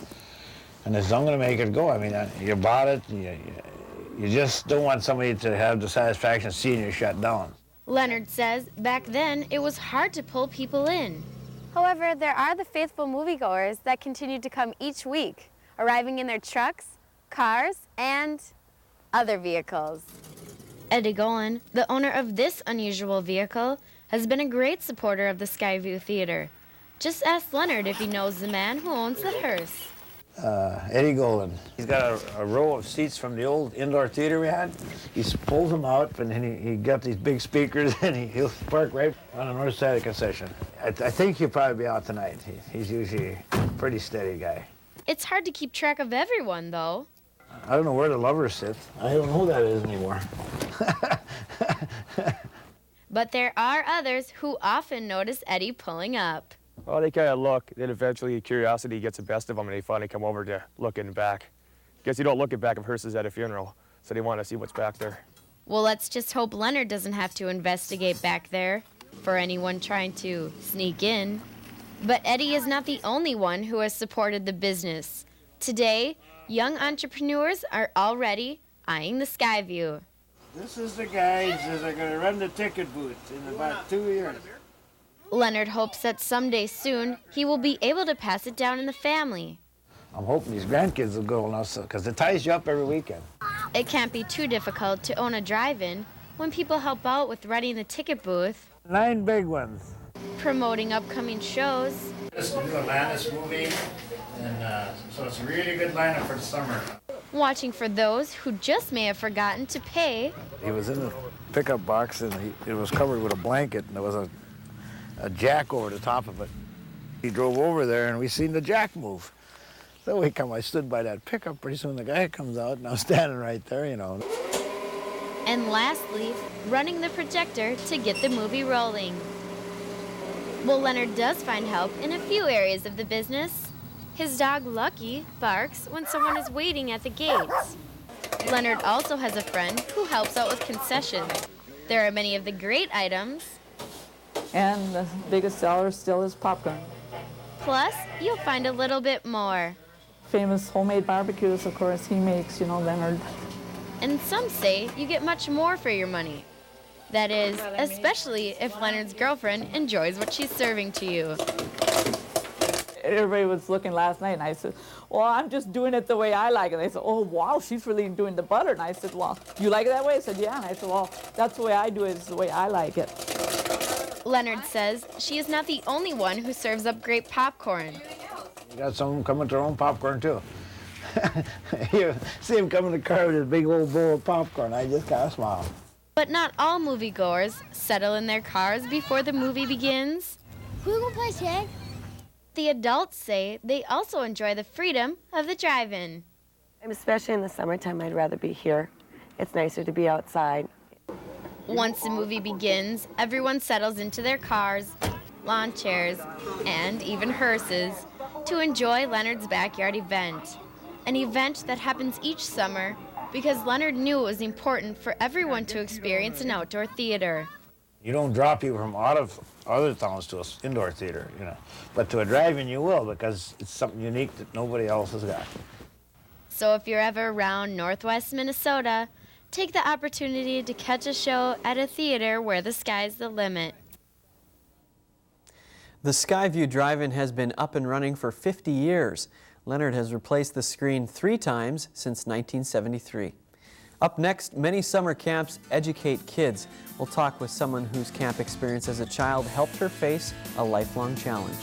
And it's not going to make it go. I mean, you bought it, you just don't want somebody to have the satisfaction of seeing you shut down. Leonard says back then it was hard to pull people in. However, there are the faithful moviegoers that continue to come each week, arriving in their trucks, cars, and other vehicles. Eddie Golan, the owner of this unusual vehicle, has been a great supporter of the Skyview Theater. Just ask Leonard if he knows the man who owns the hearse. Eddie Golan. He's got a row of seats from the old indoor theater we had. He pulls them out, and then he got these big speakers, and he'll park right on the north side of the concession. I think he'll probably be out tonight. He's usually a pretty steady guy. It's hard to keep track of everyone, though. I don't know where the lovers sit. I don't know who that is anymore. But there are others who often notice Eddie pulling up. Well, they kind of look, then eventually curiosity gets the best of them, and they finally come over to look in the back. Guess you don't look in back of hearses at a funeral, so they want to see what's back there. Well, let's just hope Leonard doesn't have to investigate back there for anyone trying to sneak in. But Eddie is not the only one who has supported the business. Today, young entrepreneurs are already eyeing the Skyview. This is the guys that are going to run the ticket booth in about 2 years. Leonard hopes that someday soon he will be able to pass it down in the family. I'm hoping these grandkids will go now, because it ties you up every weekend. It can't be too difficult to own a drive-in when people help out with running the ticket booth, 9 big ones. promoting upcoming shows. This is the new Atlantis movie, and so it's a really good lineup for the summer. Watching for those who just may have forgotten to pay. He was in the pickup box, and it was covered with a blanket, and there was a jack over the top of it. He drove over there, and we seen the jack move. So I stood by that pickup. Pretty soon the guy comes out, and I was standing right there, you know. And lastly, running the projector to get the movie rolling. Well, Leonard does find help in a few areas of the business. His dog, Lucky, barks when someone is waiting at the gates. Leonard also has a friend who helps out with concessions. There are many of the great items. And the biggest seller still is popcorn. Plus, you'll find a little bit more. Famous homemade barbecues, of course, he makes, Leonard. And some say you get much more for your money. That is, especially if Leonard's girlfriend enjoys what she's serving to you. Everybody was looking last night, and I said, well, I'm just doing it the way I like it. And they said, oh, wow, she's really doing the butter. And I said, well, you like it that way? I said, yeah. And I said, well, that's the way I do it, is the way I like it. Leonard says she is not the only one who serves up great popcorn. You got some of them coming with their own popcorn, too. You see him come in the car with his big old bowl of popcorn. I just kind of smile. But not all moviegoers settle in their cars before the movie begins. Who gonna play tag? The adults say they also enjoy the freedom of the drive-in. Especially in the summertime, I'd rather be here. It's nicer to be outside. Once the movie begins, everyone settles into their cars, lawn chairs, and even hearses to enjoy Leonard's backyard event. An event that happens each summer because Leonard knew it was important for everyone to experience an outdoor theater. You don't draw people from out of other towns to an indoor theater, But to a drive-in you will, because it's something unique that nobody else has got. So if you're ever around Northwest Minnesota, take the opportunity to catch a show at a theater where the sky's the limit. The Skyview Drive-In has been up and running for 50 years. Leonard has replaced the screen 3 times since 1973. Up next, many summer camps educate kids. We'll talk with someone whose camp experience as a child helped her face a lifelong challenge.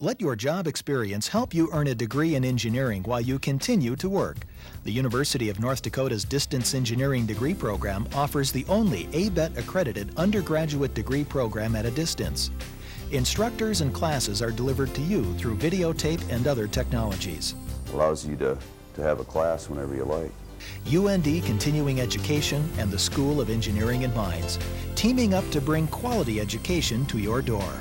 Let your job experience help you earn a degree in engineering while you continue to work. The University of North Dakota's Distance Engineering Degree Program offers the only ABET-accredited undergraduate degree program at a distance. Instructors and classes are delivered to you through videotape and other technologies. Allows you to have a class whenever you like. UND Continuing Education and the School of Engineering and Mines, teaming up to bring quality education to your door.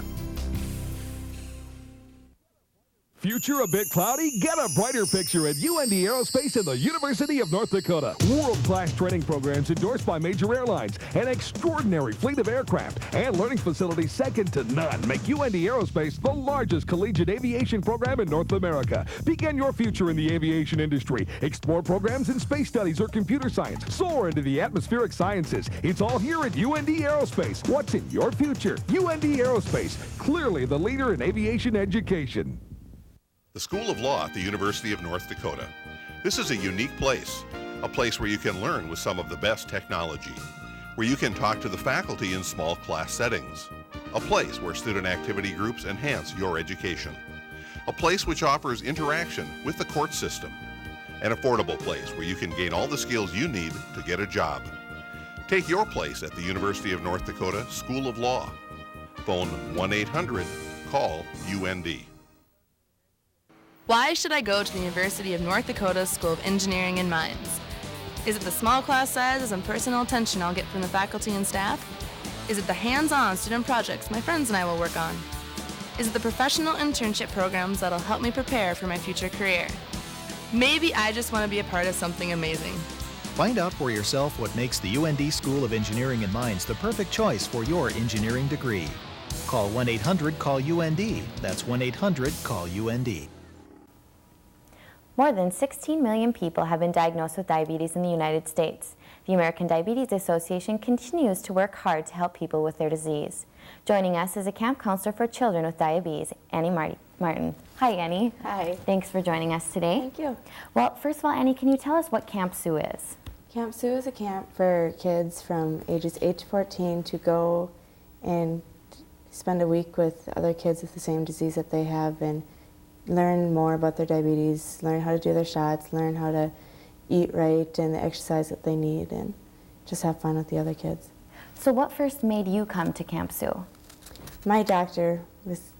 Future a bit cloudy? Get a brighter picture at UND Aerospace and the University of North Dakota. World-class training programs endorsed by major airlines, an extraordinary fleet of aircraft, and learning facilities second to none make UND Aerospace the largest collegiate aviation program in North America. Begin your future in the aviation industry. Explore programs in space studies or computer science. Soar into the atmospheric sciences. It's all here at UND Aerospace. What's in your future? UND Aerospace, clearly the leader in aviation education. The School of Law at the University of North Dakota. This is a unique place, a place where you can learn with some of the best technology, where you can talk to the faculty in small class settings, a place where student activity groups enhance your education, a place which offers interaction with the court system, an affordable place where you can gain all the skills you need to get a job. Take your place at the University of North Dakota School of Law. Phone 1-800-CALL-UND. Why should I go to the University of North Dakota School of Engineering and Mines? Is it the small class sizes and personal attention I'll get from the faculty and staff? Is it the hands-on student projects my friends and I will work on? Is it the professional internship programs that'll help me prepare for my future career? Maybe I just want to be a part of something amazing. Find out for yourself what makes the UND School of Engineering and Mines the perfect choice for your engineering degree. Call 1-800-CALL-UND. That's 1-800-CALL-UND. More than 16 million people have been diagnosed with diabetes in the United States. The American Diabetes Association continues to work hard to help people with their disease. Joining us is a camp counselor for children with diabetes, Annie Martin. Hi, Annie. Hi. Thanks for joining us today. Thank you. Well, first of all, Annie, can you tell us what Camp Sue is? Camp Sue is a camp for kids from ages 8 to 14 to go and spend a week with other kids with the same disease that they have and learn more about their diabetes, learn how to do their shots, learn how to eat right and the exercise that they need, and just have fun with the other kids. So what first made you come to Camp Sue? My doctor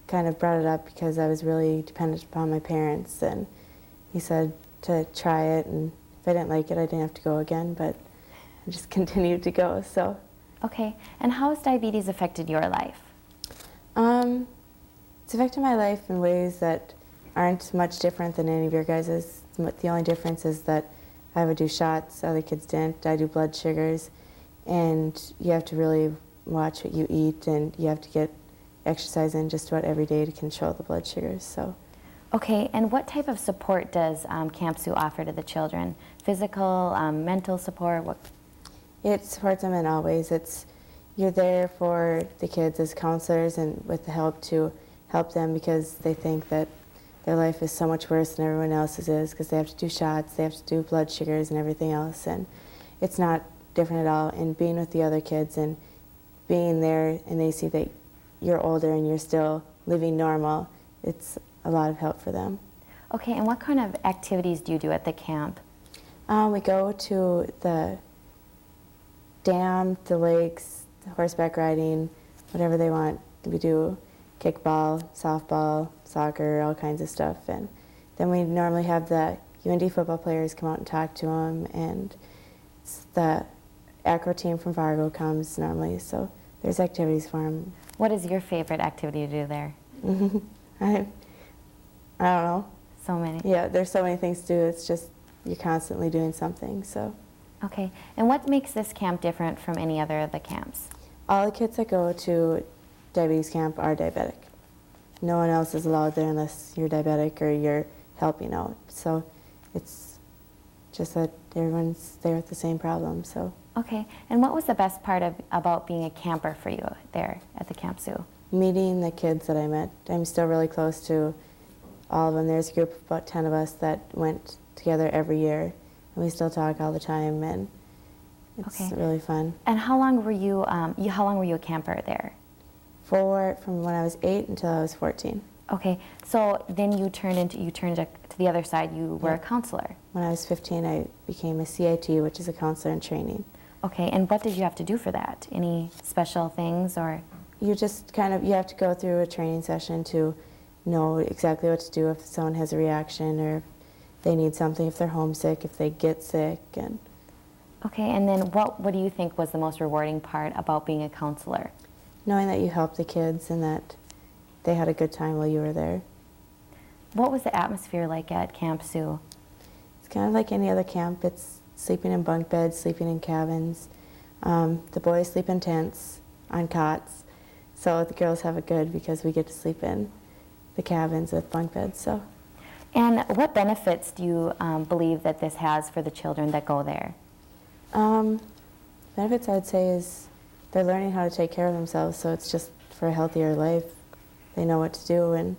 kind of brought it up because I was really dependent upon my parents, and he said to try it, and if I didn't like it, I didn't have to go again, but I just continued to go, so. Okay, and how has diabetes affected your life? It's affected my life in ways that aren't much different than any of your guys's. The only difference is that I would do shots, other kids didn't. I do blood sugars, and you have to really watch what you eat, and you have to get exercise in just about every day to control the blood sugars. So. Okay, and what type of support does Camp Sue offer to the children? Physical, mental support? What? It supports them in all ways. You're there for the kids as counselors and with the help to help them because they think that their life is so much worse than everyone else's is because they have to do shots, they have to do blood sugars and everything else, and it's not different at all. And being with the other kids and being there and they see that you're older and you're still living normal, it's a lot of help for them. Okay, and what kind of activities do you do at the camp? We go to the dam, the lakes, horseback riding, whatever they want. We do kickball, softball, soccer, all kinds of stuff. And then we normally have the UND football players come out and talk to them, and the acro team from Fargo comes normally, so there's activities for them. What is your favorite activity to do there? I don't know. So many. Yeah, there's so many things to do. It's just you're constantly doing something, so. Okay, and what makes this camp different from any other of the camps? All the kids that go to diabetes camp are diabetic. No one else is allowed there unless you're diabetic or you're helping out. So it's just that everyone's there with the same problem, so. Okay, and what was the best part about being a camper for you there at the Camp Sue? Meeting the kids that I met. I'm still really close to all of them. There's a group of about 10 of us that went together every year, and we still talk all the time, and it's really fun. And how long were you a camper there? From when I was 8 until I was 14. Okay, so then you turned to the other side. You were a counselor. When I was 15, I became a CIT, which is a counselor in training. Okay, and what did you have to do for that? Any special things or? You just you have to go through a training session to know exactly what to do if someone has a reaction or if they need something, if they're homesick, if they get sick, and. Okay, and then what do you think was the most rewarding part about being a counselor? Knowing that you helped the kids and that they had a good time while you were there. What was the atmosphere like at Camp Sue? It's kind of like any other camp. It's sleeping in bunk beds, sleeping in cabins. The boys sleep in tents on cots, so the girls have it good because we get to sleep in the cabins with bunk beds. So. And what benefits do you believe that this has for the children that go there? Benefits I'd say is they're learning how to take care of themselves, so it's just for a healthier life. They know what to do, and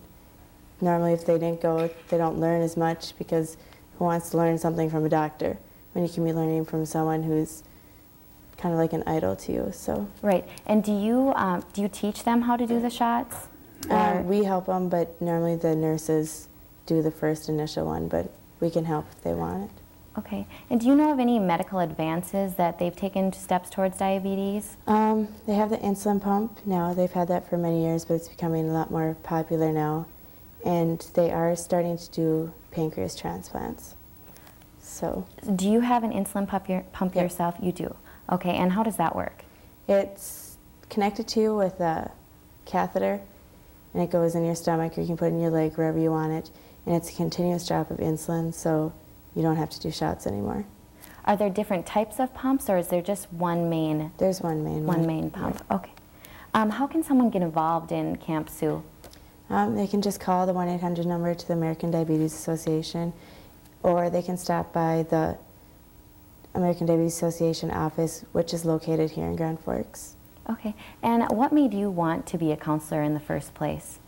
normally if they didn't go, they don't learn as much because who wants to learn something from a doctor when you can be learning from someone who's kind of like an idol to you, so. Right, and do you teach them how to do the shots? We help them, but normally the nurses do the first initial one, but we can help if they want it. Okay, and do you know of any medical advances that they've taken steps towards diabetes? They have the insulin pump now. They've had that for many years, but it's becoming a lot more popular now. And they are starting to do pancreas transplants. So. Do you have an insulin pump yourself? You do. Okay, and how does that work? It's connected to you with a catheter, and it goes in your stomach, or you can put it in your leg, wherever you want it, and it's a continuous drop of insulin, so you don't have to do shots anymore. Are there different types of pumps, or is there just one main? There's one main one. One main pump, okay. How can someone get involved in Camp Sue? They can just call the 1-800 number to the American Diabetes Association, or they can stop by the American Diabetes Association office, which is located here in Grand Forks. Okay, and what made you want to be a counselor in the first place?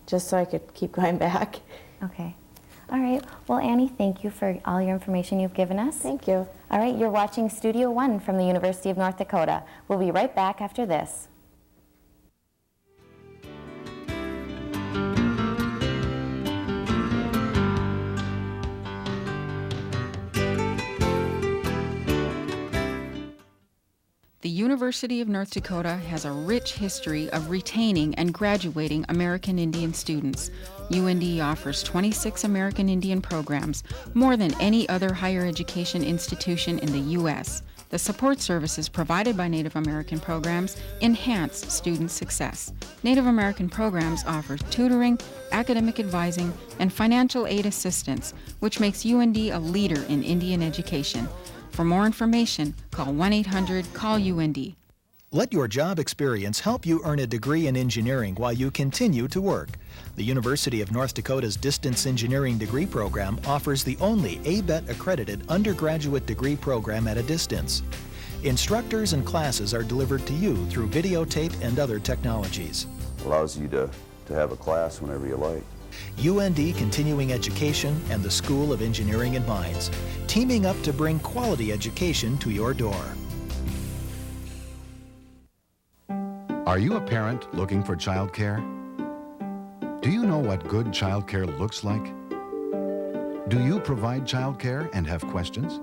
Just so I could keep going back. Okay. All right. Well, Annie, thank you for all your information you've given us. Thank you. All right, you're watching Studio One from the University of North Dakota. We'll be right back after this. The University of North Dakota has a rich history of retaining and graduating American Indian students. UND offers 26 American Indian programs, more than any other higher education institution in the U.S. The support services provided by Native American programs enhance student success. Native American programs offer tutoring, academic advising, and financial aid assistance, which makes UND a leader in Indian education. For more information, call 1-800-CALL-UND. Let your job experience help you earn a degree in engineering while you continue to work. The University of North Dakota's Distance Engineering Degree Program offers the only ABET-accredited undergraduate degree program at a distance. Instructors and classes are delivered to you through videotape and other technologies. Allows you to have a class whenever you like. UND Continuing Education and the School of Engineering and Mines, teaming up to bring quality education to your door. Are you a parent looking for childcare? Do you know what good childcare looks like? Do you provide childcare and have questions?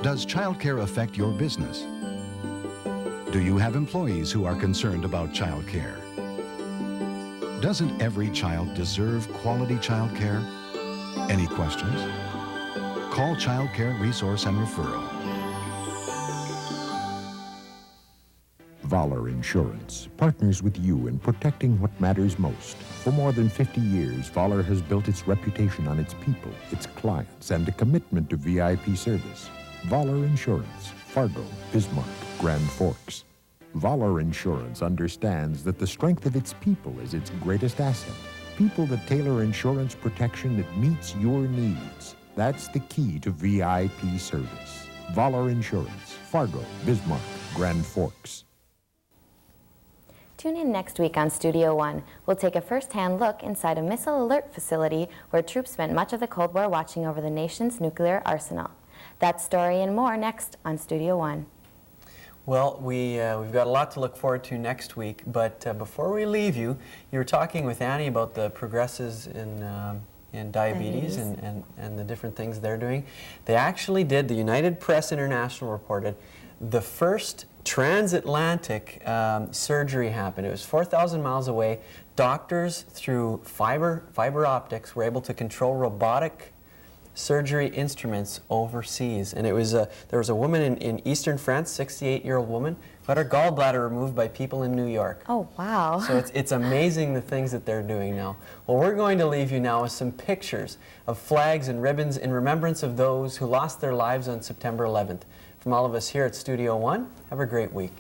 Does childcare affect your business? Do you have employees who are concerned about childcare? Doesn't every child deserve quality childcare? Any questions? Call Child Care Resource and Referral. Voller Insurance partners with you in protecting what matters most. For more than 50 years, Voller has built its reputation on its people, its clients, and a commitment to VIP service. Voller Insurance, Fargo, Bismarck, Grand Forks. Voller Insurance understands that the strength of its people is its greatest asset. People that tailor insurance protection that meets your needs. That's the key to VIP service. Voller Insurance, Fargo, Bismarck, Grand Forks. Tune in next week on Studio One. We'll take a first-hand look inside a missile alert facility where troops spent much of the Cold War watching over the nation's nuclear arsenal. That story and more next on Studio One. Well, we've got a lot to look forward to next week, but before we leave you, you were talking with Annie about the progresses in diabetes and the different things they're doing. They actually did, the United Press International reported, the first transatlantic surgery happened. It was 4,000 miles away. Doctors, through fiber optics, were able to control robotic surgery instruments overseas. And it was there was a woman in eastern France, 68-year-old woman, who had her gallbladder removed by people in New York. Oh, wow. So it's amazing the things that they're doing now. Well, we're going to leave you now with some pictures of flags and ribbons in remembrance of those who lost their lives on September 11th. From all of us here at Studio One, have a great week.